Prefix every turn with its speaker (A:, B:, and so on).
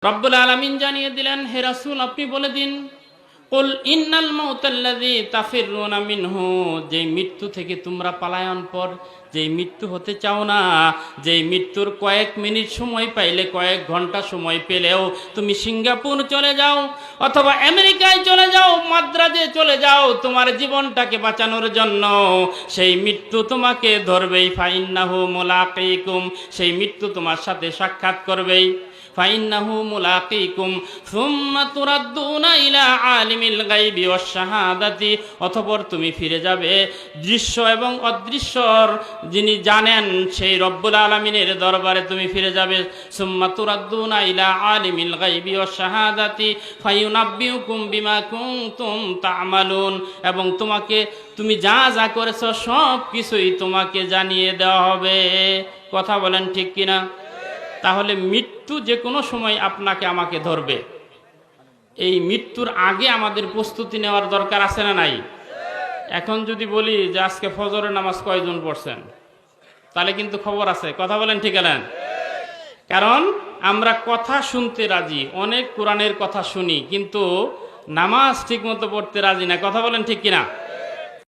A: রব্বুল আলামিন জানিয়ে দিলেন, হে রাসূল আপনি বলে দিন, কুল ইন্নাল মাউতাল্লাযী তাফিরুনা মিনহু, যেই মৃত্যু থেকে তোমরা পালায়ন পর, যেই মৃত্যু হতে চাও না, যেই মৃত্যুর কয়েক মিনিট সময় পাইলে, কয়েক ঘন্টা সময় পেলেও তুমি সিঙ্গাপুর চলে যাও অথবা আমেরিকায় চলে যাও, মাদ্রাজে চলে যাও তোমার জীবনটাকে বাঁচানোর জন্য, সেই মৃত্যু তোমাকে ধরবেই। ফাইন্নাহু মুলাকিকুম, সেই মৃত্যু তোমার সাথে সাক্ষাৎ করবেই। ফাইন্নাহু মুলাকিকুম সুম্মা তুরাদ্দুনা ইলা আলিমিল গায়বি ওয়াশ শাহাদাতি, অতঃপর তুমি ফিরে যাবে দৃশ্য এবং অদৃশ্যর যিনি জানেন সেই রব্বুল আলামিনের দরবারে তুমি ফিরে যাবে। সুম্মা তুরাদ্দুনা ইলা আলিমিল গায়বি ওয়াশ শাহাদাতি ফায়ুনাব্বিউকুম বিমা কুনতুম তা'মালুন, এবং তুমি যা যা করেছো সব কিছুই তোমাকে জানিয়ে দেওয়া হবে। কথা বলেন ঠিক কিনা? তাহলে মৃত্যু যে কোনো সময় আপনাকে আমাকে ধরবে। এই মৃত্যুর আগে আমাদের প্রস্তুতি নেওয়ার দরকার আছে না নাই? এখন যদি বলি যে আজকে ফজরের নামাজ কয়জন পড়ছেন, তাহলে কিন্তু খবর আছে। কথা বলেন ঠিক না? কারণ আমরা কথা শুনতে রাজি, অনেক কোরআনের কথা শুনি, কিন্তু নামাজ ঠিক মতো পড়তে রাজি না। কথা বলেন ঠিক কিনা?